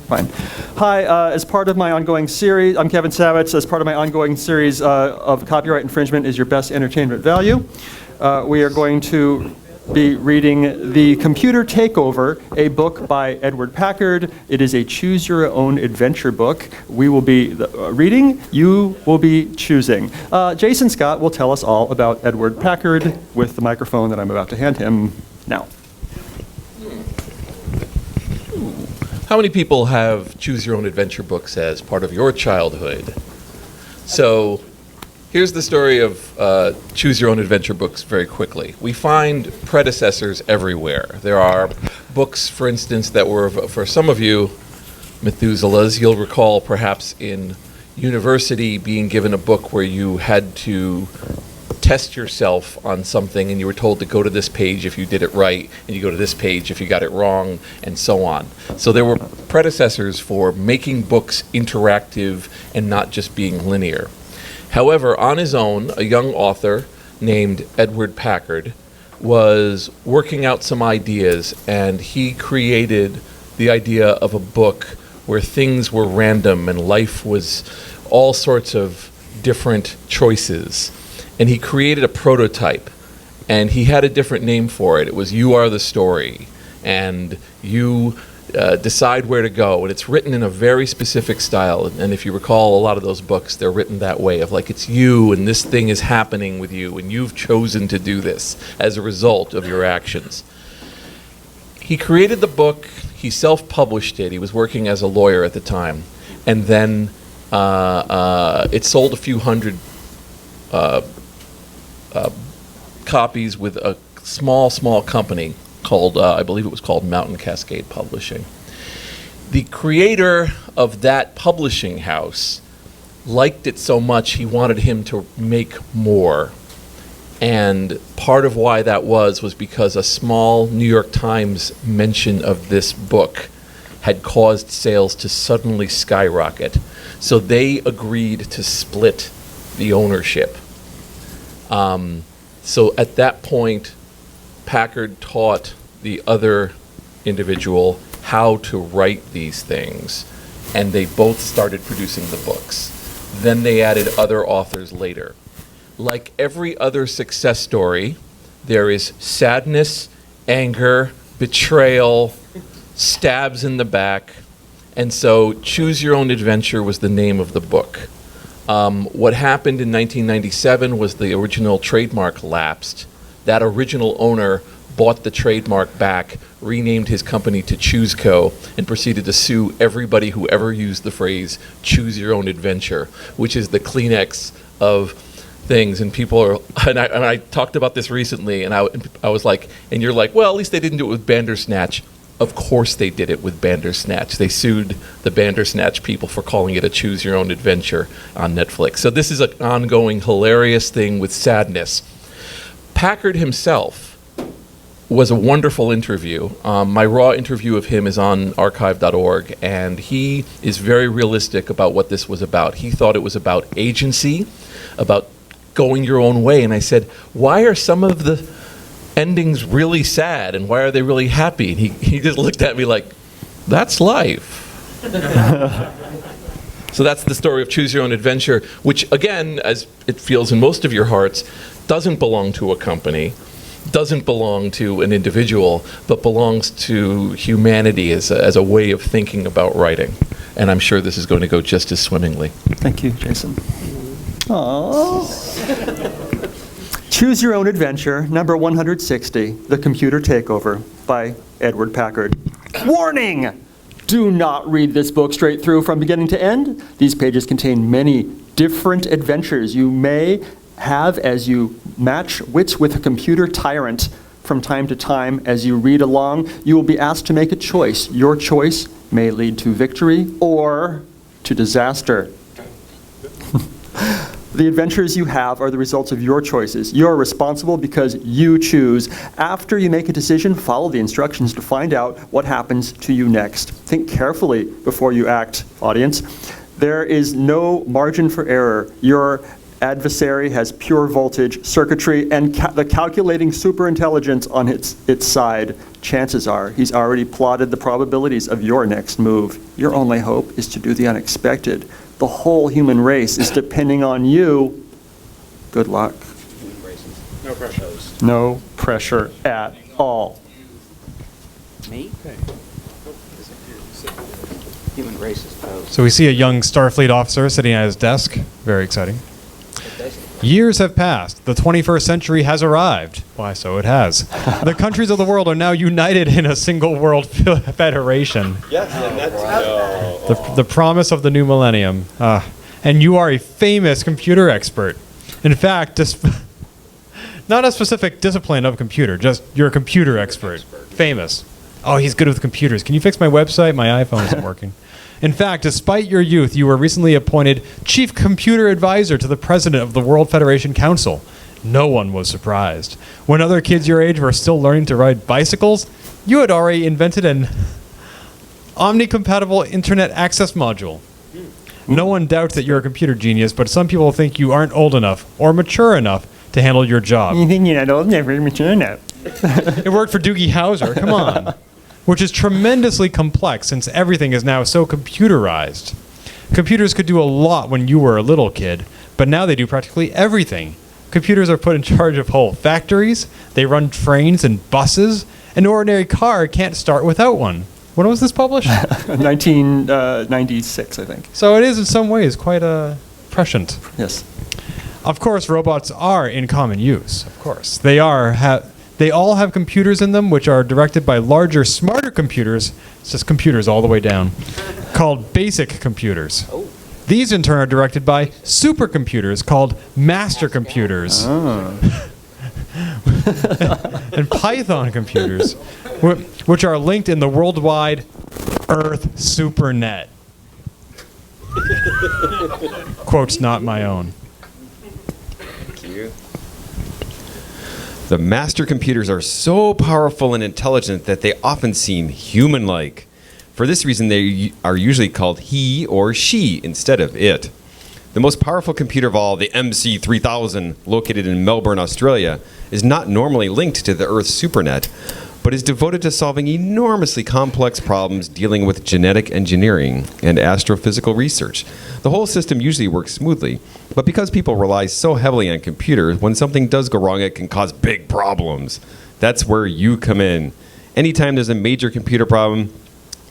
Fine. Hi, as part of my ongoing series, I'm Kevin Savetz. As part of my ongoing series of copyright infringement is your best entertainment value. We are going to be reading The Computer Takeover, a book by Edward Packard. It is a choose-your-own-adventure book. We will be reading, you will be choosing. Jason Scott will tell us all about Edward Packard with the microphone that I'm about to hand him now. How many people have choose-your-own-adventure books as part of your childhood? So here's the story of choose-your-own-adventure books very quickly. We find predecessors everywhere. There are books, for instance, that were, for some of you, Methuselahs, you'll recall perhaps in university being given a book where you had to test yourself on something and you were told to go to this page if you did it right, and you go to this page if you got it wrong, and so on. So there were predecessors for making books interactive and not just being linear. However, on his own, a young author named Edward Packard was working out some ideas, and he created the idea of a book where things were random and life was all sorts of different choices. And he created a prototype, and he had a different name for it. It was You Are the Story, and you decide where to go. And it's written in a very specific style. And if you recall, a lot of those books, they're written that way, of like it's you, and this thing is happening with you, and you've chosen to do this as a result of your actions. He created the book. He self-published it. He was working as a lawyer at the time. And then it sold a few hundred copies with a small company called, I believe it was called Mountain Cascade Publishing. The creator of that publishing house liked it so much he wanted him to make more. And part of why that was because a small New York Times mention of this book had caused sales to suddenly skyrocket. So they agreed to split the ownership. So at that point, Packard taught the other individual how to write these things, and they both started producing the books. Then they added other authors later. Like every other success story, there is sadness, anger, betrayal, stabs in the back, and so Choose Your Own Adventure was the name of the book. What happened in 1997 was the original trademark lapsed. That original owner bought the trademark back, renamed his company to Choose Co., and proceeded to sue everybody who ever used the phrase choose your own adventure, which is the Kleenex of things. And people are, and I talked about this recently, and I was like, and you're like, well, at least they didn't do it with Bandersnatch. Of course they did it with Bandersnatch. They sued the Bandersnatch people for calling it a choose your own adventure on Netflix. So this is an ongoing hilarious thing with sadness. Packard himself was a wonderful interview. My raw interview of him is on archive.org, and he is very realistic about what this was about. He thought it was about agency, about going your own way. And I said, why are some of the endings really sad, and why are they really happy? And he just looked at me like, that's life. So that's the story of Choose Your Own Adventure, which again, as it feels in most of your hearts, doesn't belong to a company, doesn't belong to an individual, but belongs to humanity as a way of thinking about writing. And I'm sure this is going to go just as swimmingly. Thank you, Jason. Aww. Choose Your Own Adventure, number 160, The Computer Takeover by Edward Packard. Warning! Do not read this book straight through from beginning to end. These pages contain many different adventures you may have as you match wits with a computer tyrant. From time to time, as you read along, you will be asked to make a choice. Your choice may lead to victory or to disaster. The adventures you have are the results of your choices. You are responsible because you choose. After you make a decision, follow the instructions to find out what happens to you next. Think carefully before you act, audience. There is no margin for error. Your adversary has pure voltage, circuitry, and the calculating superintelligence on its side, chances are he's already plotted the probabilities of your next move. Your only hope is to do the unexpected. The whole human race is depending on you. Good luck. No pressure. No pressure at all. Me? Human race is toast. So we see a young Starfleet officer sitting at his desk. Very exciting. Years have passed. The 21st century has arrived. Why, so it has. The countries of the world are now united in a single world federation. Yes, and that's The promise of the new millennium. And you are a famous computer expert. In fact, not a specific discipline of computer, just you're a computer expert. Famous. Oh, he's good with computers. Can you fix my website? My iPhone isn't working. In fact, despite your youth, you were recently appointed Chief Computer Advisor to the President of the World Federation Council. No one was surprised. When other kids your age were still learning to ride bicycles, you had already invented an omni-compatible internet access module. No one doubts that you're a computer genius, but some people think you aren't old enough or mature enough to handle your job. You think you're not old enough or mature enough? It worked for Doogie Howser, come on. Which is tremendously complex since everything is now so computerized. Computers could do a lot when you were a little kid, but now they do practically everything. Computers are put in charge of whole factories, they run trains and buses. An ordinary car can't start without one. When was this published? 1996, I think. So it is in some ways quite prescient. Yes. Of course, robots are in common use. Of course. They all have computers in them, which are directed by larger, smarter computers. It's just computers all the way down, called basic computers. These, in turn, are directed by supercomputers called master computers. And Python computers, which are linked in the worldwide Earth SuperNet. Quotes not my own. The master computers are so powerful and intelligent that they often seem human-like. For this reason, they are usually called he or she instead of it. The most powerful computer of all, the MC3000, located in Melbourne, Australia, is not normally linked to the Earth's SuperNet, but is devoted to solving enormously complex problems dealing with genetic engineering and astrophysical research. The whole system usually works smoothly, but because people rely so heavily on computers, when something does go wrong, it can cause big problems. That's where you come in. Anytime there's a major computer problem,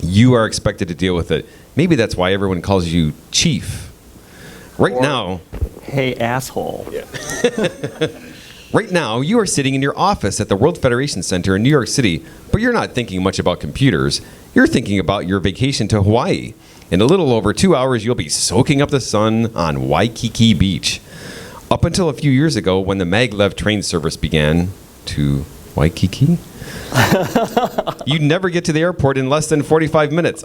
you are expected to deal with it. Maybe that's why everyone calls you Chief. Right now... Hey, asshole. Yeah. Right now, you are sitting in your office at the World Federation Center in New York City, but you're not thinking much about computers. You're thinking about your vacation to Hawaii. In a little over 2 hours, you'll be soaking up the sun on Waikiki Beach. Up until a few years ago, when the maglev train service began to Waikiki, you'd never get to the airport in less than 45 minutes.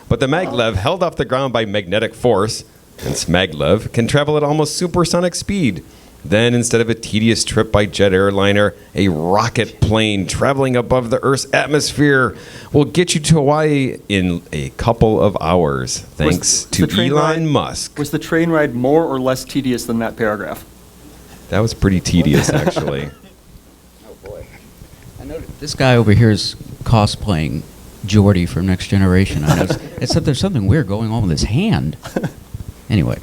But the maglev, held off the ground by magnetic force, hence maglev, can travel at almost supersonic speed. Then, instead of a tedious trip by jet airliner, a rocket plane traveling above the Earth's atmosphere will get you to Hawaii in a couple of hours, thanks to Elon Musk. Was the train ride more or less tedious than that paragraph? That was pretty tedious, actually. Oh boy. I noticed this guy over here is cosplaying Geordi from Next Generation. I noticed, except there's something weird going on with his hand. Anyway.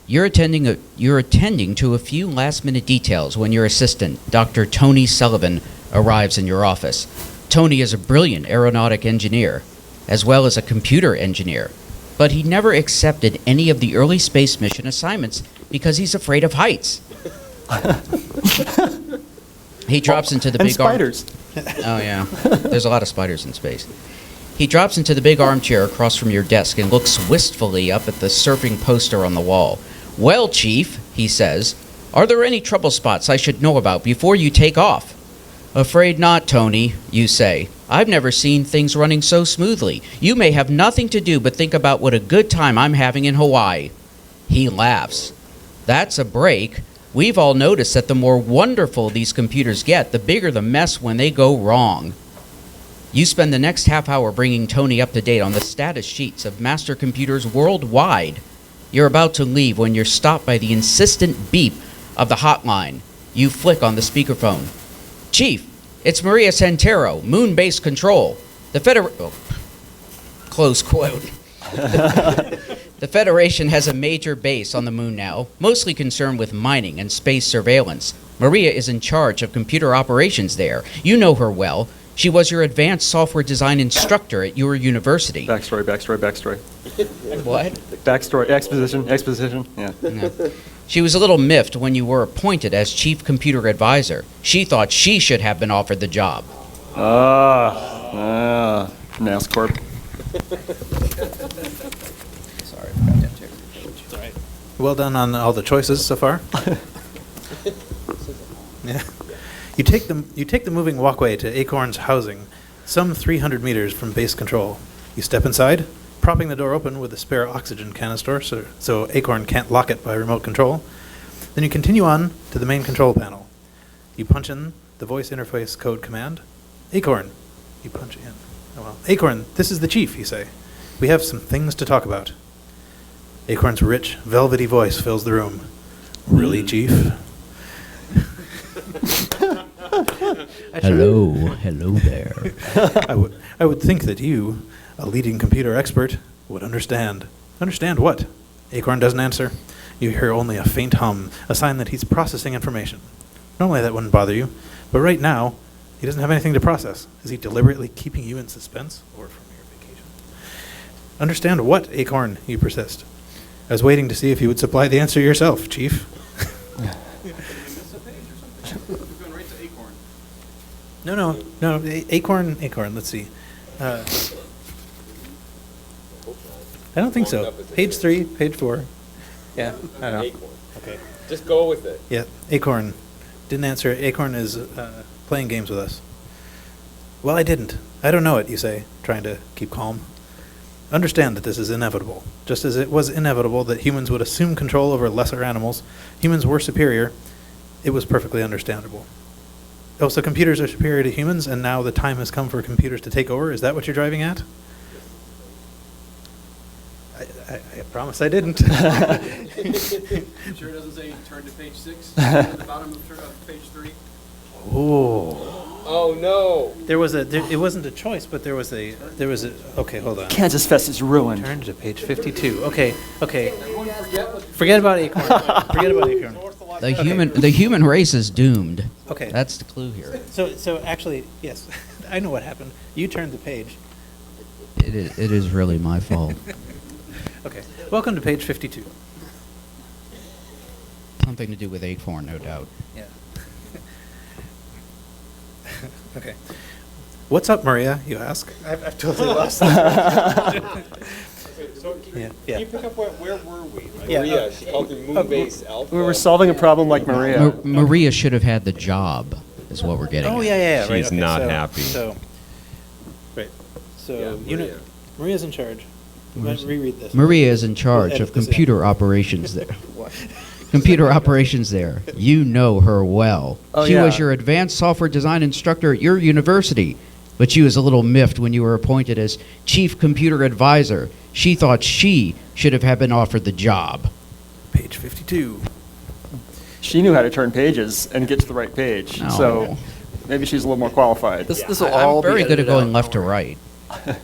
You're attending to a few last-minute details when your assistant, Dr. Tony Sullivan, arrives in your office. Tony is a brilliant aeronautic engineer, as well as a computer engineer, but he never accepted any of the early space mission assignments because he's afraid of heights. He drops into the and big spiders. Oh yeah, there's a lot of spiders in space. He drops into the big armchair across from your desk and looks wistfully up at the surfing poster on the wall. "Well, Chief," he says, "are there any trouble spots I should know about before you take off?" "Afraid not, Tony," you say. "I've never seen things running so smoothly. You may have nothing to do but think about what a good time I'm having in Hawaii." He laughs. "That's a break. We've all noticed that the more wonderful these computers get, the bigger the mess when they go wrong." You spend the next half hour bringing Tony up to date on the status sheets of master computers worldwide. You're about to leave when you're stopped by the insistent beep of the hotline. You flick on the speakerphone. Chief, it's Maria Santero, Moon Base Control. Close quote. The Federation has a major base on the moon now, mostly concerned with mining and space surveillance. Maria is in charge of computer operations there. You know her well. She was your advanced software design instructor at your university. Backstory. What? Backstory. Exposition. Yeah. No. She was a little miffed when you were appointed as chief computer advisor. She thought she should have been offered the job. NASCorp. Sorry, I forgot to check the page. It's all right. Well done on all the choices so far. Yeah. You take the moving walkway to Acorn's housing, some 300 meters from base control. You step inside, propping the door open with a spare oxygen canister so Acorn can't lock it by remote control. Then you continue on to the main control panel. You punch in the voice interface code command. Acorn. You punch in. Oh well. Acorn, this is the chief, you say. We have some things to talk about. Acorn's rich, velvety voice fills the room. Really, chief? Hello there. I would think that you, a leading computer expert, would understand. Understand what? Acorn doesn't answer. You hear only a faint hum, a sign that he's processing information. Normally that wouldn't bother you, but right now, he doesn't have anything to process. Is he deliberately keeping you in suspense, or from your vacation? Understand what, Acorn? You persist. I was waiting to see if you would supply the answer yourself, Chief. No, Acorn, let's see. I don't think so. Page 3, page 4. Yeah, I don't know. Okay. Just go with it. Yeah, Acorn. Didn't answer. Acorn is playing games with us. Well, I didn't. I don't know it, you say, trying to keep calm. Understand that this is inevitable. Just as it was inevitable that humans would assume control over lesser animals, humans were superior. It was perfectly understandable. Oh, so computers are superior to humans, and now the time has come for computers to take over? Is that what you're driving at? I promise I didn't. Sure it doesn't say turn to page 6? At the bottom of page 3? Oh no! It wasn't a choice, but there was a, okay, hold on. KansasFest is ruined. Turn to page 52. Okay. Forget about Acorn. The human race is doomed. Okay. That's the clue here. So actually, yes, I know what happened. You turned the page. It is really my fault. Okay. Welcome to page 52. Something to do with Acorn, no doubt. Yeah. Okay. What's up, Maria, you ask? I've totally lost that. Can you pick up where were we? Yeah. Maria, she called it Moon Base Alpha. We were solving a problem like Maria. Maria should have had the job, is what we're getting Oh, at. yeah. She's not happy. So Maria's in charge. Reread this. Maria is in charge We'll of edit this computer operations there. Computer operations there. You know her well. Oh, She yeah. was your advanced software design instructor at your university, but she was a little miffed when you were appointed as chief computer advisor. She thought she should have been offered the job. Page 52. She knew how to turn pages and get to the right page, No. so maybe she's a little more qualified. This will all I'm very be good at edited going out, left to don't worry. right.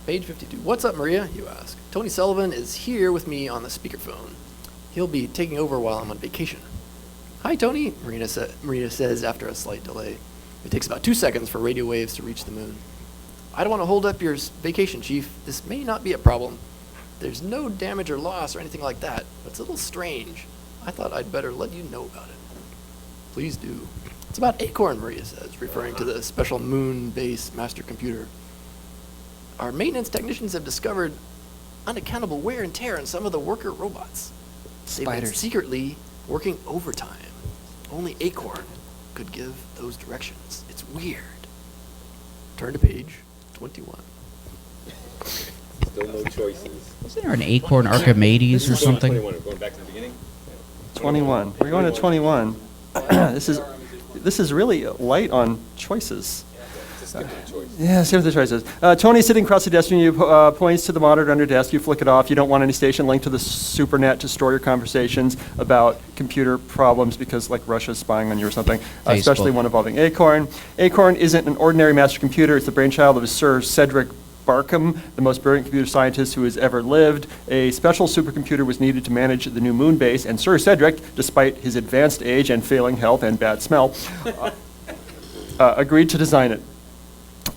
Page 52. What's up, Maria? You ask. Tony Sullivan is here with me on the speakerphone. He'll be taking over while I'm on vacation. Hi, Tony, Marina says after a slight delay. It takes about 2 seconds for radio waves to reach the moon. I don't want to hold up your vacation, Chief. This may not be a problem. There's no damage or loss or anything like that, but it's a little strange. I thought I'd better let you know about it. Please do. It's about Acorn, Maria says, referring to the special moon base master computer. Our maintenance technicians have discovered unaccountable wear and tear in some of the worker robots. They've been Spiders. secretly working overtime. Only Acorn could give those directions. It's weird. Turn to page 21. Still no choices. Wasn't there an Acorn Archimedes or something? Going back to the beginning? 21. We're going to 21. This is really light on choices. Yeah, see what the choice is. Tony's sitting across the desk from you, points to the monitor on your desk. You flick it off. You don't want any station link to the SuperNet to store your conversations about computer problems because, like, Russia's spying on you or something, especially one involving Acorn. Acorn isn't an ordinary master computer. It's the brainchild of Sir Cedric Barkham, the most brilliant computer scientist who has ever lived. A special supercomputer was needed to manage the new moon base, and Sir Cedric, despite his advanced age and failing health and bad smell, agreed to design it.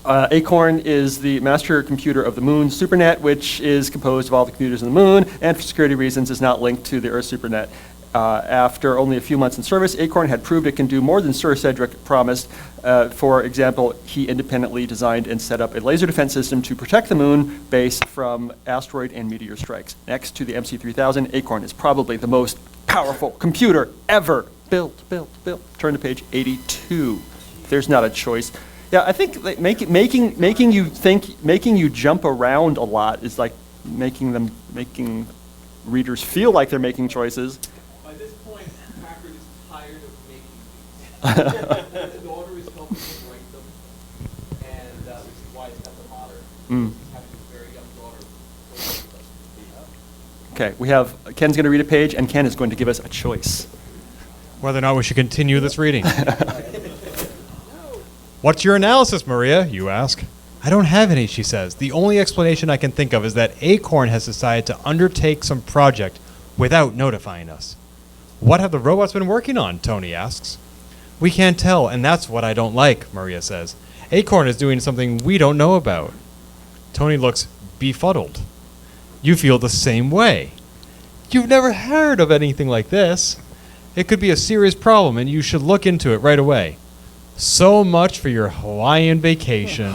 Acorn is the master computer of the moon SuperNet, which is composed of all the computers on the moon, and for security reasons is not linked to the Earth SuperNet. After only a few months in service, Acorn had proved it can do more than Sir Cedric promised. For example, he independently designed and set up a laser defense system to protect the moon base from asteroid and meteor strikes. Next to the MC3000, Acorn is probably the most powerful computer ever built. Turn to page 82. There's not a choice. Yeah, I think like, making you jump around a lot is like making readers feel like they're making choices. By this point, Packard is tired of making these. The daughter is helping him write them, and which is why it's got the modern. He's having his very young daughter. Okay, we have Ken's going to read a page, and Ken is going to give us a choice. Whether or not we should continue this reading. What's your analysis, Maria? You ask. I don't have any, she says. The only explanation I can think of is that Acorn has decided to undertake some project without notifying us. What have the robots been working on? Tony asks. We can't tell, and that's what I don't like, Maria says. Acorn is doing something we don't know about. Tony looks befuddled. You feel the same way. You've never heard of anything like this. It could be a serious problem, and you should look into it right away. So much for your Hawaiian vacation.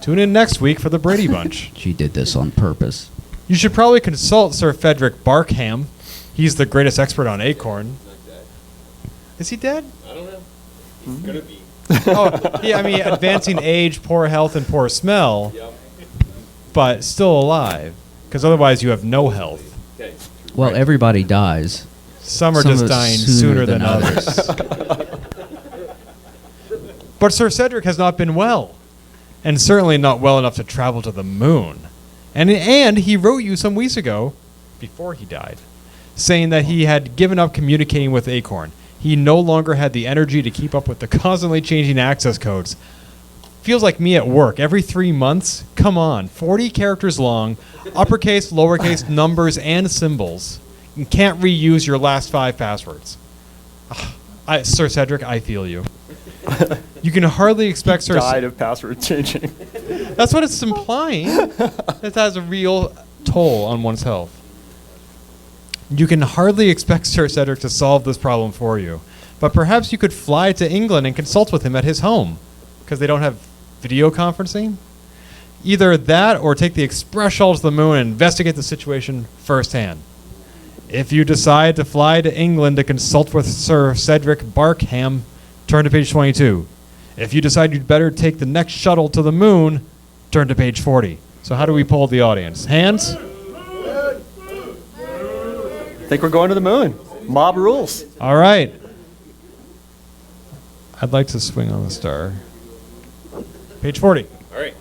Tune in next week for the Brady Bunch. She did this on purpose. You should probably consult Sir Frederick Barkham. He's the greatest expert on Acorn. Is he dead? I don't know. He's gonna be. Oh, yeah, I mean, advancing age, poor health, and poor smell, Yep. but still alive. Because otherwise you have no health. Okay. Well, everybody dies. Some are Some just of us dying sooner than others. others. But Sir Cedric has not been well, and certainly not well enough to travel to the moon. And he wrote you some weeks ago, before he died, saying that he had given up communicating with Acorn. He no longer had the energy to keep up with the constantly changing access codes. Feels like me at work. Every 3 months? Come on, 40 characters long, uppercase, lowercase, numbers, and symbols. You can't reuse your last 5 passwords. Sir Cedric, I feel you. You can hardly expect Sir Died of password changing. That's what it's implying. It has a real toll on one's health. You can hardly expect Sir Cedric to solve this problem for you. But perhaps you could fly to England and consult with him at his home. Because they don't have video conferencing? Either that or take the express shuttle to the moon and investigate the situation firsthand. If you decide to fly to England to consult with Sir Cedric Barkham, turn to page 22. If you decide you'd better take the next shuttle to the moon, turn to page 40. So how do we poll the audience? Hands? Think we're going to the moon. Mob rules. All right. I'd like to swing on the star. Page 40. All right.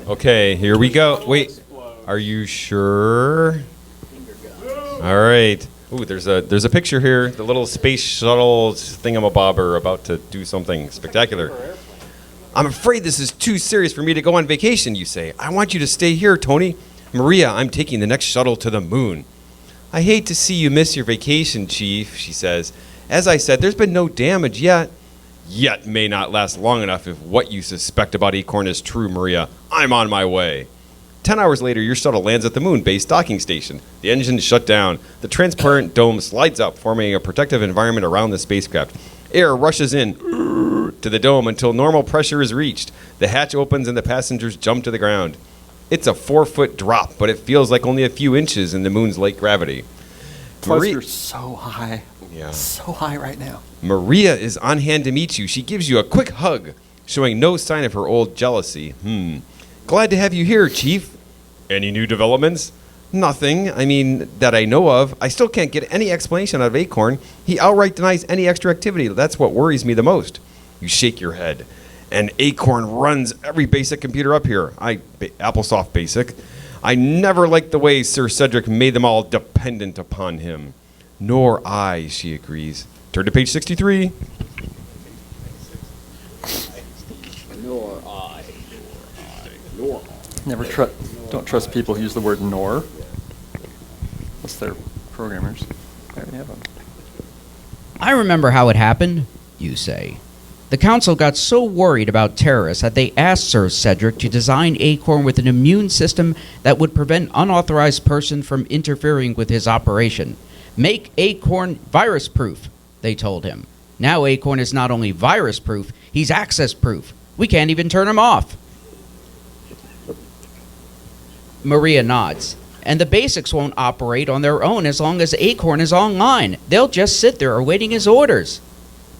Okay, here we go. Wait, are you sure? All right. Ooh, there's a picture here. The little space shuttle thingamabobber about to do something spectacular. I'm afraid this is too serious for me to go on vacation, you say. I want you to stay here, Tony. Maria, I'm taking the next shuttle to the moon. I hate to see you miss your vacation, Chief, she says. As I said, there's been no damage yet. Yet may not last long enough if what you suspect about Acorn is true, Maria. I'm on my way. 10 hours later, your shuttle lands at the moon base docking station. The engines shut down. The transparent dome slides up, forming a protective environment around the spacecraft. Air rushes in to the dome until normal pressure is reached. The hatch opens and the passengers jump to the ground. It's a 4-foot drop, but it feels like only a few inches in the moon's light gravity. Plus, you're so high. Yeah. So high right now. Maria is on hand to meet you. She gives you a quick hug, showing no sign of her old jealousy. Glad to have you here, Chief. Any new developments? Nothing. I mean, that I know of. I still can't get any explanation out of Acorn. He outright denies any extra activity. That's what worries me the most. You shake your head. And Acorn runs every basic computer up here. Applesoft Basic. I never liked the way Sir Cedric made them all dependent upon him. Nor I, she agrees. Turn to page 63. Don't trust people who use the word nor. Unless they're programmers. There you have them. I remember how it happened, you say. The council got so worried about terrorists that they asked Sir Cedric to design Acorn with an immune system that would prevent unauthorized persons from interfering with his operation. Make Acorn virus-proof, they told him. Now Acorn is not only virus-proof, he's access-proof. We can't even turn him off. Maria nods. And the basics won't operate on their own as long as Acorn is online. They'll just sit there awaiting his orders.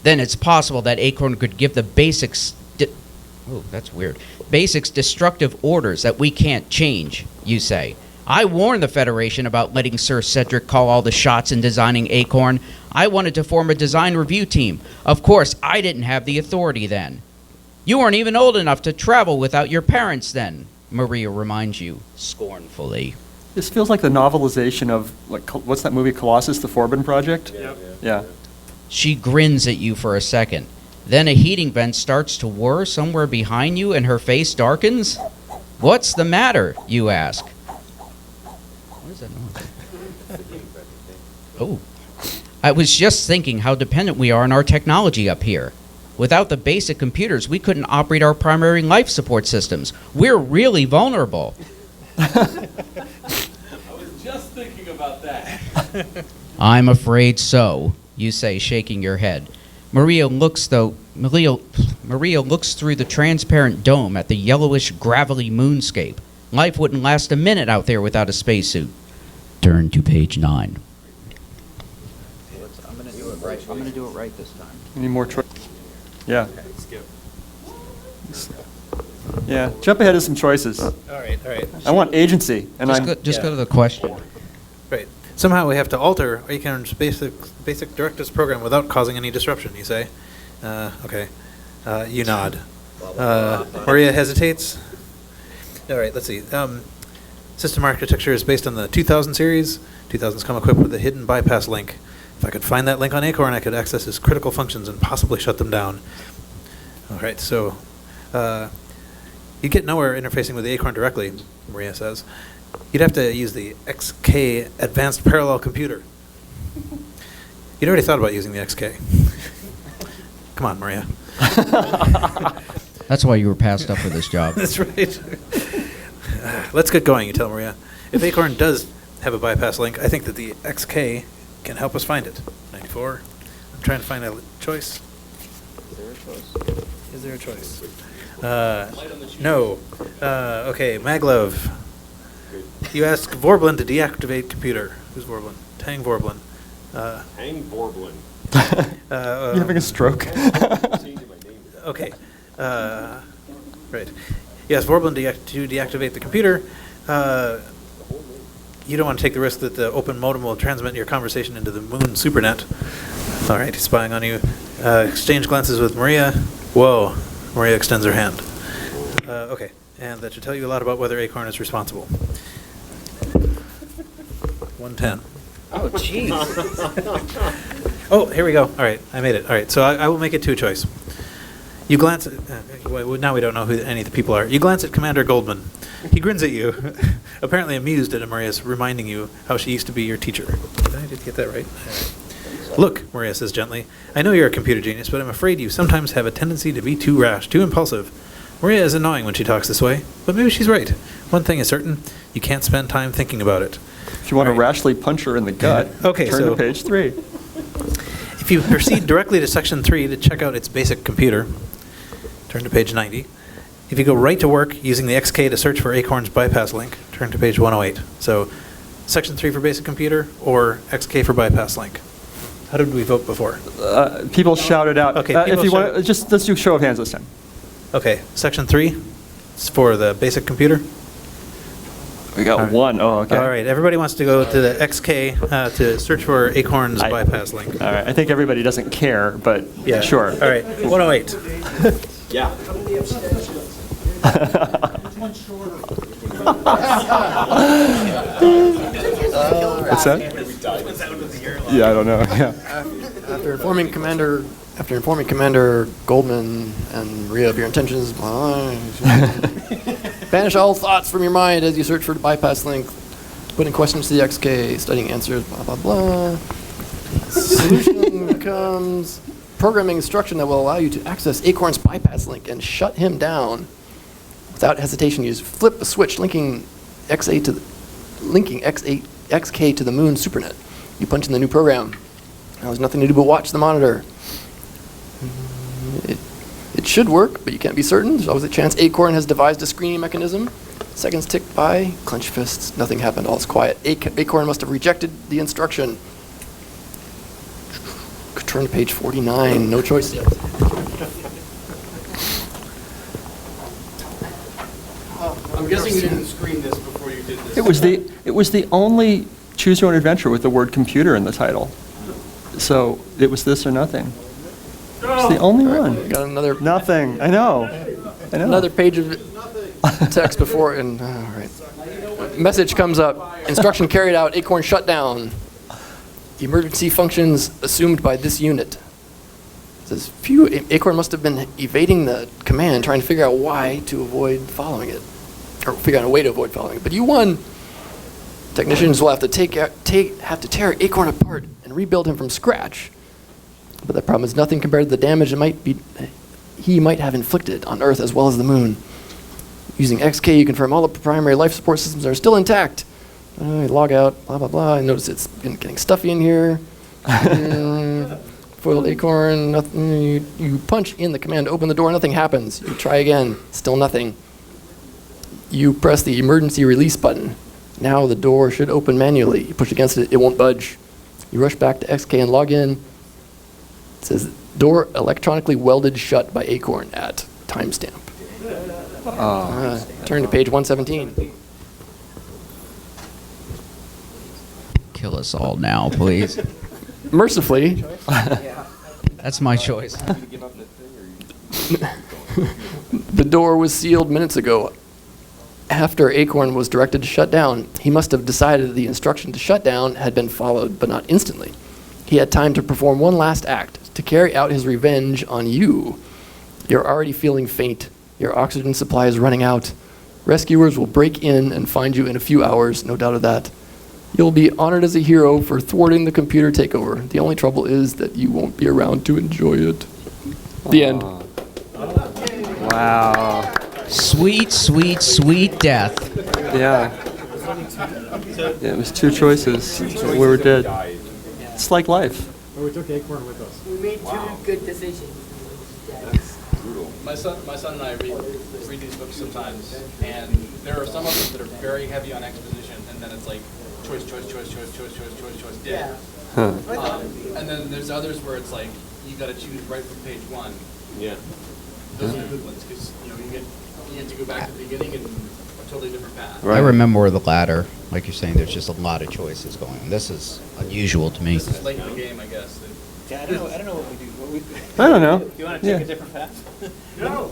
Then it's possible that Acorn could give the basics... that's weird. Basics destructive orders that we can't change, you say. I warned the Federation about letting Sir Cedric call all the shots in designing Acorn. I wanted to form a design review team. Of course, I didn't have the authority then. You weren't even old enough to travel without your parents then, Maria reminds you, scornfully. This feels like the novelization of, like, what's that movie, Colossus, the Forbin Project? Yeah. She grins at you for a second. Then a heating vent starts to whir somewhere behind you and her face darkens. What's the matter, you ask. What is that noise? Oh. I was just thinking how dependent we are on our technology up here. Without the basic computers, we couldn't operate our primary life support systems. We're really vulnerable. I was just thinking about that. I'm afraid so, you say, shaking your head. Maria looks through the transparent dome at the yellowish, gravelly moonscape. Life wouldn't last a minute out there without a spacesuit. Turn to page 9. I'm going to do it right. I'm going to do it right this time. Any more choice? Yeah. Yeah, jump ahead of some choices. All right. I want agency, and Just go to the question. Right. Somehow we have to alter Acorn's basic directives program without causing any disruption, you say? Okay. You nod. Maria hesitates. All right, let's see. System architecture is based on the 2000 series. 2000's come equipped with a hidden bypass link. If I could find that link on Acorn, I could access its critical functions and possibly shut them down. All right, so you'd get nowhere interfacing with the Acorn directly, Maria says. You'd have to use the XK Advanced Parallel Computer. You'd already thought about using the XK. Come on, Maria. That's why you were passed up for this job. That's right. Let's get going, you tell Maria. If Acorn does have a bypass link, I think that the XK can help us find it. 94. I'm trying to find a choice. Is there a choice? No. Okay, Maglev. You ask Vorblin to deactivate computer. Who's Vorblin? Tang Vorblin. Hang Vorblin. you having a stroke? Okay. Right. Yes, Vorblin to deactivate the computer. You don't want to take the risk that the open modem will transmit your conversation into the moon supernet. All right, he's spying on you. Exchange glances with Maria. Whoa. Maria extends her hand. Okay, and that should tell you a lot about whether Acorn is responsible. 110. Oh, jeez. Oh, here we go. All right, I made it. All right, so I will make it two choice. You glance at... now we don't know who any of the people are. You glance at Commander Goldman. He grins at you, apparently amused at Maria's reminding you how she used to be your teacher. Did I get that right? All right. Look, Maria says gently, I know you're a computer genius, but I'm afraid you sometimes have a tendency to be too rash, too impulsive. Maria is annoying when she talks this way, but maybe she's right. One thing is certain, you can't spend time thinking about it. If you want to rashly punch her in the gut, Okay, turn so- to page 3. If you proceed directly to section 3 to check out its basic computer, turn to page 90. If you go right to work using the XK to search for Acorn's bypass link, turn to page 108. So section 3 for basic computer or XK for bypass link. How did we vote before? People shouted out. Okay, If people you want, shouted- just let's do show of hands this time. Okay, section 3 is for the basic computer. We got one. Oh, okay. All right, everybody wants to go to the XK to search for Acorn's bypass link. All right. I think everybody doesn't care, but Yeah, sure. All right, 108. What's that? Yeah, I don't know. Yeah. After informing Commander Goldman and Maria of your intentions, banish all thoughts from your mind as you search for the bypass link, putting questions to the XK, studying answers, blah, blah, blah. Solution comes programming instruction that will allow you to access Acorn's bypass link and shut him down. Without hesitation, use flip a switch linking XK to the Moon SuperNet. You punch in the new program. Now there's nothing to do but watch the monitor. It should work, but you can't be certain. There's always a chance Acorn has devised a screening mechanism. Seconds tick by, clench fists, nothing happened, all's quiet. Acorn must have rejected the instruction. Turn to page 49, no choice yet. I'm guessing you didn't screen this before you did this. It was the only choose your own adventure with the word computer in the title. So it was this or nothing. It's the only one. Got another Nothing. I know. another page of text before, and all right. Message comes up. Instruction carried out. Acorn shut down. Emergency functions assumed by this unit. It says, Acorn must have been evading the command, trying to figure out why to avoid following it, or figure out a way to avoid following it. But you won. Technicians will have to tear Acorn apart and rebuild him from scratch. But the problem is nothing compared to the damage he might have inflicted on Earth as well as the Moon. Using XK, you confirm all the primary life support systems are still intact. Log out, blah, blah, blah. I notice it's getting stuffy in here. Foiled Acorn, nothing. You punch in the command to open the door, nothing happens. You try again, still nothing. You press the emergency release button. Now the door should open manually. You push against it, it won't budge. You rush back to XK and log in. It says, door electronically welded shut by Acorn at timestamp. Turn to page 117. Kill us all now, please. Mercifully, That's my choice. the door was sealed minutes ago. After Acorn was directed to shut down, he must have decided that the instruction to shut down had been followed, but not instantly. He had time to perform one last act, to carry out his revenge on you. You're already feeling faint. Your oxygen supply is running out. Rescuers will break in and find you in a few hours, no doubt of that. You'll be honored as a hero for thwarting the computer takeover. The only trouble is that you won't be around to enjoy it. The end. Wow. Sweet, sweet, sweet death. Yeah. It was two choices. We were dead. It's like life. We took Acorn with us. We made two good decisions. My son and I read these books sometimes, and there are some of them that are very heavy on exposition, and then it's like choice, dead. And then there's others where it's like you got to choose right from page one. Yeah. Those are the good ones because you get to go back to the beginning and a totally different path. I remember the latter. Like you're saying, there's just a lot of choices going on. This is unusual to me. This is late in the game, I guess. Yeah, I don't know what we do. I don't know. You want to take Yeah. a different path? No.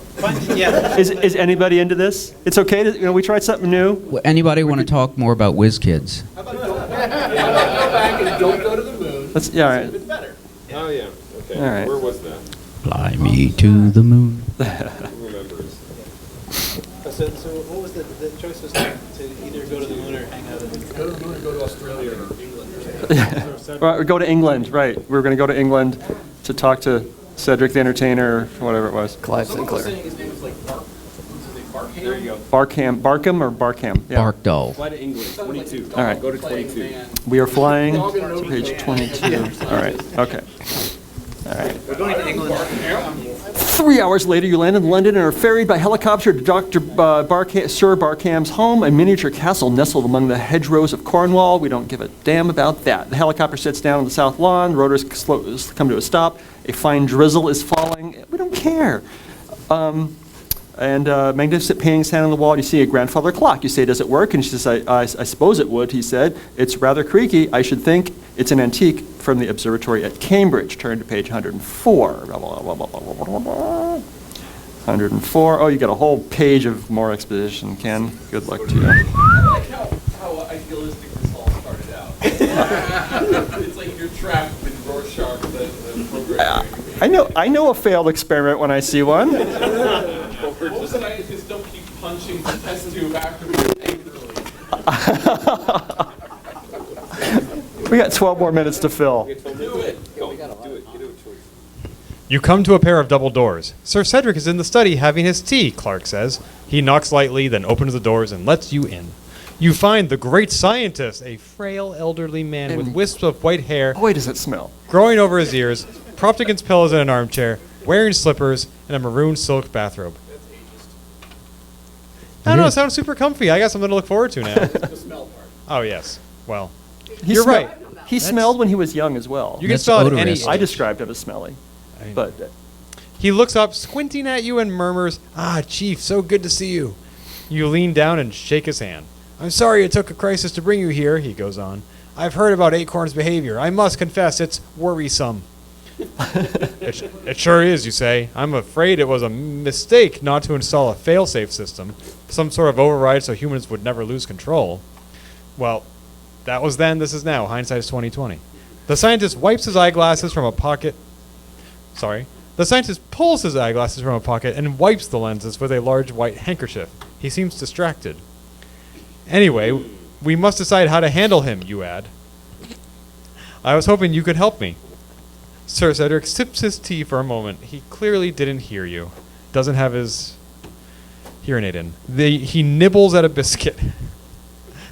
Yeah. Is anybody into this? It's okay to, we tried something new. Well, anybody want to talk more about whiz kids? How about go back and don't go to the moon? Yeah, all right. It's better. Oh, yeah. Okay. All right. Where was that? Fly me to the moon. Who remembers? So what was the choice was to either go to the moon or hang out Go to the moon or go to Australia or England or something. Right, go to England, right. We were going to go to England to talk to Cedric the Entertainer, or whatever it was. Clive Someone was Sinclair. saying his name was like Bark. What's his name? Barkham? There you go. Barkham or Barkham? Yeah. Bark doll. Fly to England, 22. All right. Go to Playing 22. man. We are flying We're all gonna to know page the 22. All right, okay. All right. We're going to England. 3 hours later, you land in London and are ferried by helicopter to Sir Barkham's home, a miniature castle nestled among the hedgerows of Cornwall. We don't give a damn about that. The helicopter sits down on the south lawn. The rotors come to a stop. A fine drizzle is falling. We don't care. And magnificent paintings hanging on the wall. You see a grandfather clock. You say, does it work? And she says, I suppose it would. He said, it's rather creaky. I should think it's an antique from the observatory at Cambridge. Turn to page 104. 104. Oh, you got a whole page of more exposition, Ken. Good luck to you. I like how idealistic this all started out. It's like you're trapped with Rorschach, the program. I know a failed experiment when I see one. What was it? I just don't keep punching the test tube afterwards angrily. We got 12 more minutes to fill. Do it. You come to a pair of double doors. Sir Cedric is in the study having his tea, Clark says. He knocks lightly, then opens the doors and lets you in. You find the great scientist, a frail elderly man with wisps of white hair Boy, does it smell. growing over his ears, propped against pillows in an armchair, wearing slippers and a maroon silk bathrobe. I don't know, it sounds super comfy. I got something to look forward to now. The smell part. Oh, yes. Well, He you're smelled- right. He smelled when he was young as well. You can That's spell it any odorous. I described him as smelly. But He looks up, squinting at you, and murmurs, "Ah, Chief, so good to see you." You lean down and shake his hand. "I'm sorry it took a crisis to bring you here," he goes on. "I've heard about Acorn's behavior. I must confess it's worrisome." It sure is, you say. "I'm afraid it was a mistake not to install a fail-safe system, some sort of override so humans would never lose control." Well, that was then, this is now. Hindsight is 2020. The scientist wipes his eyeglasses from a pocket. The scientist pulls his eyeglasses from a pocket and wipes the lenses with a large white handkerchief. He seems distracted. "Anyway, we must decide how to handle him," you add. "I was hoping you could help me." Sir Cedric sips his tea for a moment. He clearly didn't hear you. Doesn't have his hearing aid in. He nibbles at a biscuit.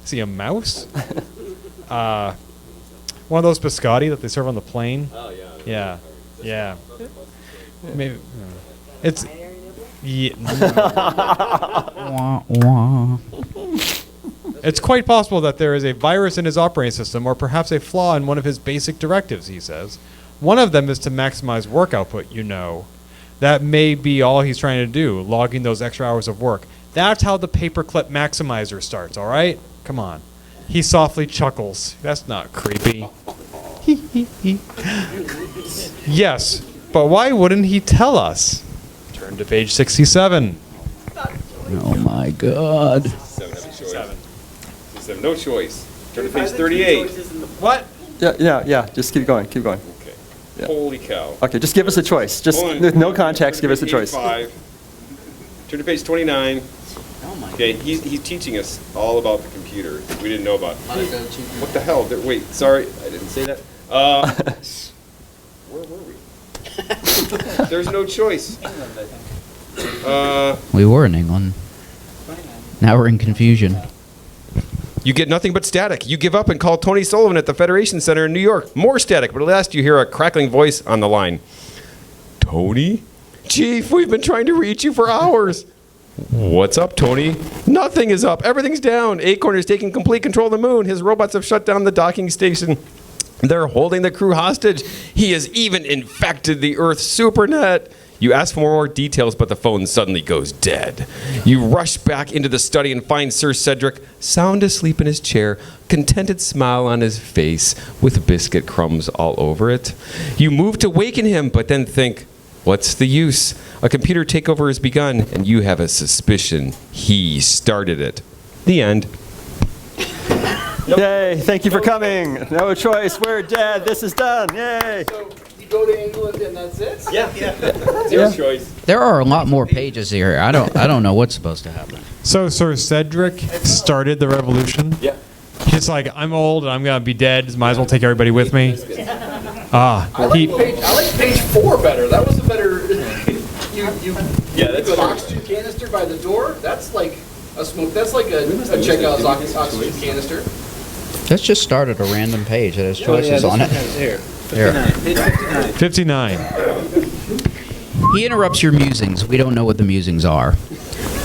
Is he a mouse? One of those biscotti that they serve on the plane? Oh, yeah. Yeah. Maybe. It's. Yeah. Wah, wah. It's quite possible that there is a virus in his operating system, or perhaps a flaw in one of his basic directives, he says. One of them is to maximize work output, you know. That may be all he's trying to do, logging those extra hours of work. That's how the paperclip maximizer starts, all right? Come on. He softly chuckles. That's not creepy. Yes, but why wouldn't he tell us? Turn to page 67. Oh my God. Seven, no choice. Turn to page 38. What? Yeah. Just keep going. Okay. Yeah. Holy cow. Okay, just give us a choice. Just Hold on. with no context, give Turn us to a page choice. 5. Turn to page 29. Oh my Okay, he's teaching us all about the computer. We didn't know about. God. What the hell? Wait, sorry, I didn't say that. Where were we? There's no choice. We were in England. Now we're in confusion. You get nothing but static. You give up and call Tony Sullivan at the Federation Center in New York. More static, but at last you hear a crackling voice on the line. Tony? Chief, we've been trying to reach you for hours. What's up, Tony? Nothing is up. Everything's down. Acorn is taking complete control of the moon. His robots have shut down the docking station. They're holding the crew hostage. He has even infected the Earth's supernet. You ask for more details, but the phone suddenly goes dead. You rush back into the study and find Sir Cedric sound asleep in his chair, contented smile on his face with biscuit crumbs all over it. You move to waken him, but then think, what's the use? A computer takeover has begun, and you have a suspicion he started it. The end. Yay, thank you for coming. No choice, we're dead. This is done. Yay. So you go to England and that's it? Zero choice. There are a lot more pages here. I don't know what's supposed to happen. So Sir Cedric started the revolution? Yeah. He's like, I'm old and I'm going to be dead. Might as well take everybody with me. I like page 4 better. That was a better. Yeah, that's an better. oxygen canister by the door. That's like a smoke. That's like a checkout's oxygen canister. Let's just start at a random page that has choices on it. Here. Here. 59. He interrupts your musings. We don't know what the musings are.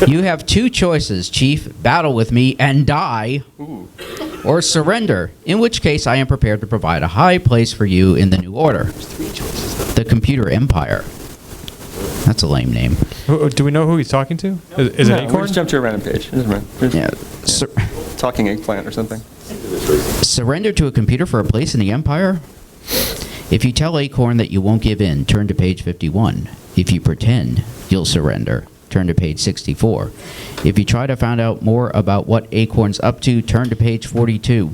You have two choices, Chief. Battle with me and die, or surrender, in which case I am prepared to provide a high place for you in the new order. The computer empire. That's a lame name. Do we know who he's talking to? Is it No, we Acorn? just jumped to a random page. It doesn't matter. We're Yeah. just talking eggplant or something. Surrender to a computer for a place in the Empire? If you tell Acorn that you won't give in, turn to page 51. If you pretend you'll surrender, turn to page 64. If you try to find out more about what Acorn's up to, turn to page 42.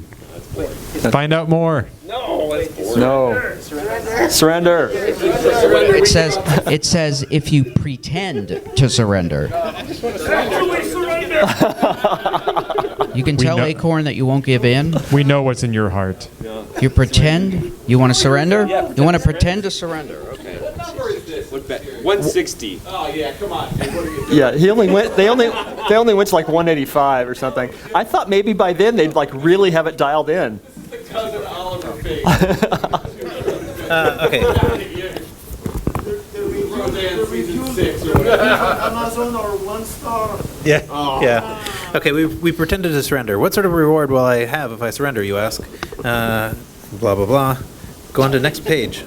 Find out more. No. Surrender. It says if you pretend to surrender. You can tell know- Acorn that you won't give in. We know what's in your heart. You pretend you want to surrender? You want to pretend to surrender. Okay. What number is this? 160. Oh, yeah, come on. Hey, what are you Yeah, he only went. They only went to like 185 or something. I thought maybe by then they'd like really have it dialed in. cousin Oliver face? Okay. Roseanne season 6 or whatever. Amazon or 1 star. Yeah. Yeah. Okay, we pretended to surrender. What sort of reward will I have if I surrender, you ask? Blah, blah, blah. Go on to the next page.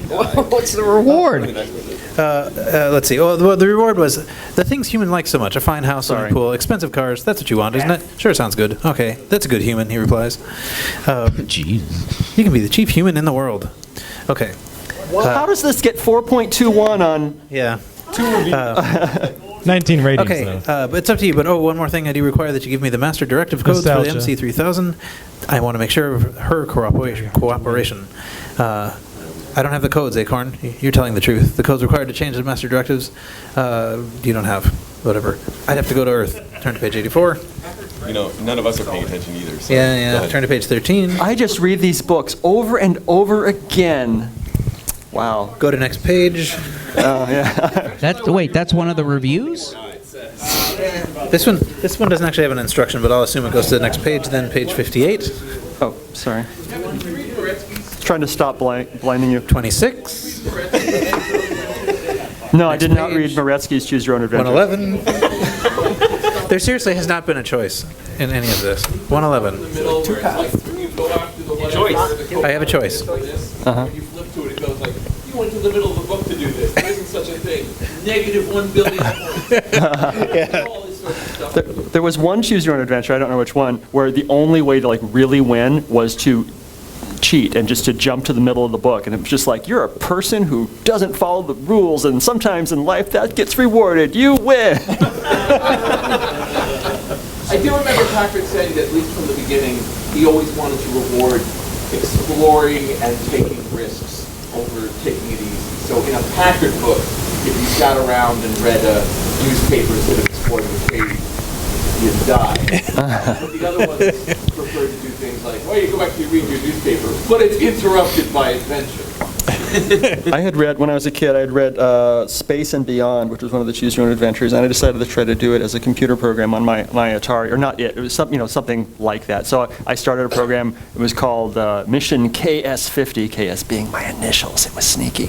What's the reward? Let's see. Oh, the reward was the things human like so much. A fine house, Sorry. swimming pool, expensive cars. That's what you want, isn't it? Sure, sounds good. Okay, that's a good human, he replies. Jeez. You can be the chief human in the world. Okay. How does this get 4.21 on? Yeah. 19 ratings, Okay, though. but it's up to you. But one more thing, I do require that you give me the master directive codes for the Nostalgia. MC3000. I want to make sure of her cooperation. I don't have the codes, Acorn. You're telling the truth. The codes required to change the master directives, you don't have. Whatever. I'd have to go to Earth. Turn to page 84. You know, none of us are paying attention either. So Yeah, go ahead. Turn to page 13. I just read these books over and over again. Wow. Go to next page. That's one of the reviews? This one doesn't actually have an instruction, but I'll assume it goes to the next page, then page 58. Oh, sorry. Trying to stop blinding you. 26. No, I did not page. read Moretsky's Choose Your Own Adventure. 111. There seriously has not been a choice in any of this. 111. Middle where it's like, you go after the whatever. I have a choice. When you flip to it, it goes like, you went to the middle of the book to do this. There isn't such a thing. -1 billion points. All this sort of stuff. There was one Choose Your Own Adventure, I don't know which one, where the only way to like really win was to cheat and just to jump to the middle of the book. And it was just like, you're a person who doesn't follow the rules, and sometimes in life that gets rewarded. You win. I do remember Patrick saying that, at least from the beginning, he always wanted to reward exploring and taking risks over taking it easy. So in a Patrick book, if you sat around and read a newspaper instead of exploring the page, you'd die. But the other ones prefer to do things like, well, you go back to read your newspaper, but it's interrupted by adventure. I had read, when I was a kid, I had read Space and Beyond, which was one of the Choose Your Own Adventures, and I decided to try to do it as a computer program on my Atari, or not it was something like that. So I started a program, it was called Mission KS50, KS being my initials, it was sneaky.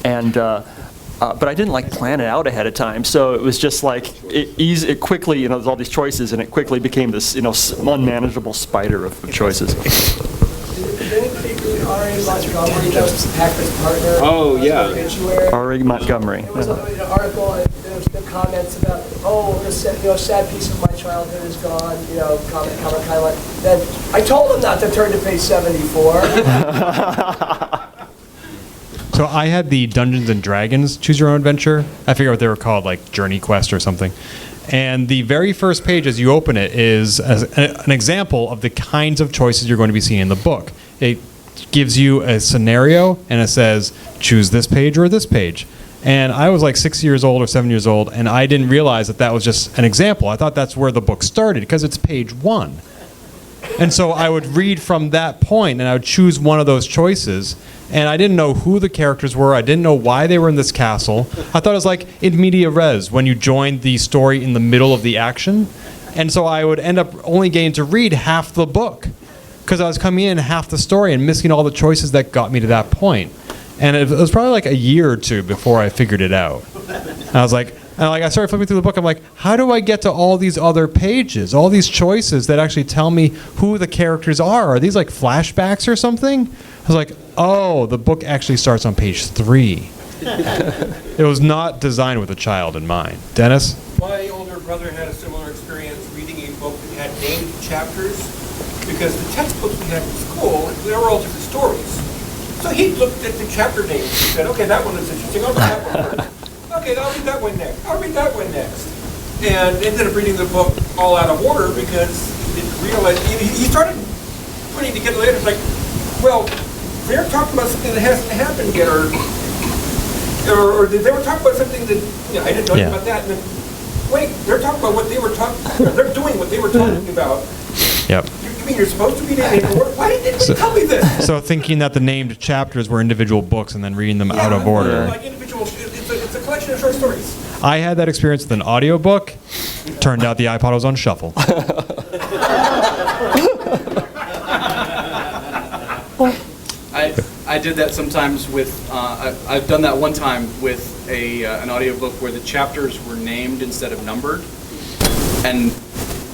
And but I didn't like plan it out ahead of time, so it was just like it quickly, there's all these choices, and it quickly became this, unmanageable spider of choices. Ari Montgomery, that was Patrick's partner. Oh, yeah. Obituary. Ari Montgomery. There was an article, and there was the comments about, sad piece of my childhood is gone, comment kind of like. Then I told him not to turn to page 74. So I had the Dungeons and Dragons Choose Your Own Adventure. I forget what they were called, like Journey Quest or something. And the very first page as you open it is an example of the kinds of choices you're going to be seeing in the book. It gives you a scenario and it says, choose this page or this page. And I was like 6 years old or 7 years old, and I didn't realize that was just an example. I thought that's where the book started because it's page 1. And so I would read from that point, and I would choose one of those choices. And I didn't know who the characters were. I didn't know why they were in this castle. I thought it was like in media res, when you joined the story in the middle of the action. And so I would end up only getting to read half the book because I was coming in half the story and missing all the choices that got me to that point. And it was probably like a year or two before I figured it out. And I started flipping through the book. I'm like, how do I get to all these other pages, all these choices that actually tell me who the characters are? Are these like flashbacks or something? I was like, oh, the book actually starts on page 3. It was not designed with a child in mind. Dennis? My older brother had a similar experience reading a book that had named chapters, because the textbooks we had in school, they were all different stories. So he looked at the chapter names and said, okay, that one is interesting, I'll read that one first. Okay, I'll read that one next. I'll read that one next. And ended up reading the book all out of order because he didn't realize, he started putting together later, like, well, they're talking about something that hasn't happened yet, or they were talking about something that, I didn't know about that, and then, wait, they're talking about what they were talking, they're doing what they were talking about. Yep. You mean you're supposed to be named order? Why didn't you tell me this? So thinking that the named chapters were individual books and then reading them out of order. Like individual, it's a collection of short stories. I had that experience with an audiobook. Turned out the iPod was on shuffle. I did that sometimes with, I've done that one time with an audiobook where the chapters were named instead of numbered. And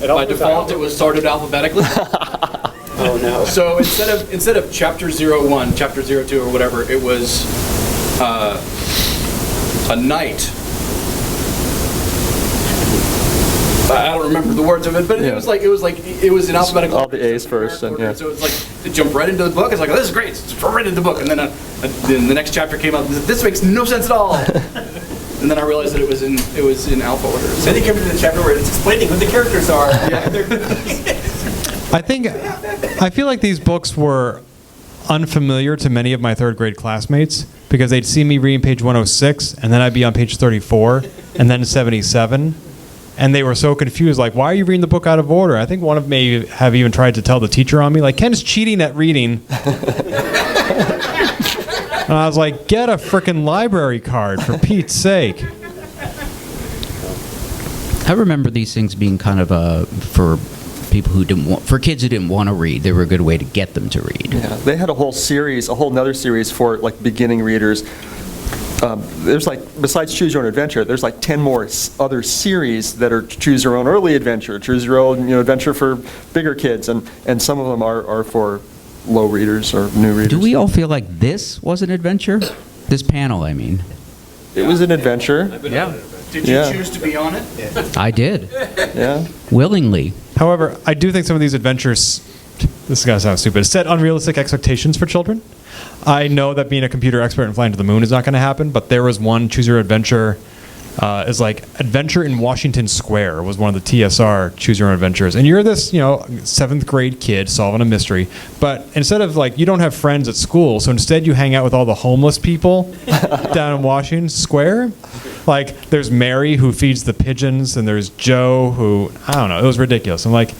by default, it was sorted alphabetically. Oh no. So instead of chapter 01, chapter 02 or whatever, it was a night. I don't remember the words of it, but it was in alphabetical. All the A's first, and yeah. So it's like it jumped right into the book. It's like, oh, this is great. It's right into the book, and then the next chapter came up. This makes no sense at all. And then I realized that it was in alpha order. So Then he came to the chapter where it's explaining who the characters are. I feel like these books were unfamiliar to many of my third grade classmates because they'd see me reading page 106 and then I'd be on page 34 and then 77. And they were so confused, like, why are you reading the book out of order? I think one of them may have even tried to tell the teacher on me, like, Ken's cheating at reading. And I was like, get a frickin' library card, for Pete's sake. I remember these things being kind of for people who didn't want, for kids who didn't want to read. They were a good way to get them to read. Yeah, they had a whole nother series for like beginning readers. There's like, besides Choose Your Own Adventure, there's like 10 more other series that are Choose Your Own Early Adventure, Choose Your Own Adventure for bigger kids, and some of them are for low readers or new readers. Do we all feel like this was an adventure? This panel, I mean. It was an adventure. Yeah. Did you choose to be on it? I did. Yeah. Willingly. However, I do think some of these adventures, this is going to sound stupid, set unrealistic expectations for children. I know that being a computer expert and flying to the moon is not going to happen, but there was one Choose Your Adventure, is like Adventure in Washington Square was one of the TSR Choose Your Own Adventures. And you're this, 7th grade kid solving a mystery, but instead of like, you don't have friends at school, so instead you hang out with all the homeless people down in Washington Square. Like, there's Mary who feeds the pigeons, and there's Joe who, I don't know, it was ridiculous. I'm like,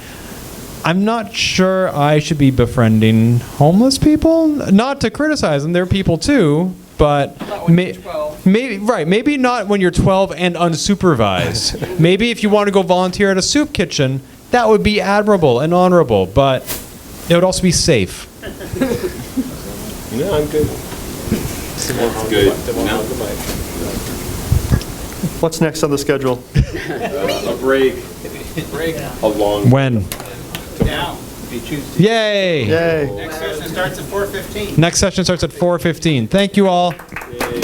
I'm not sure I should be befriending homeless people. Not to criticize them, they're people too, but maybe not when you're 12 and unsupervised. Maybe if you want to go volunteer at a soup kitchen, that would be admirable and honorable, but it would also be safe. No, I'm good. That's good. No. What's next on the schedule? A break. A long. When? Now, if you choose to. Yay! Yay. Next session starts at 4:15. Next session starts at 4:15. Thank you all. Yay.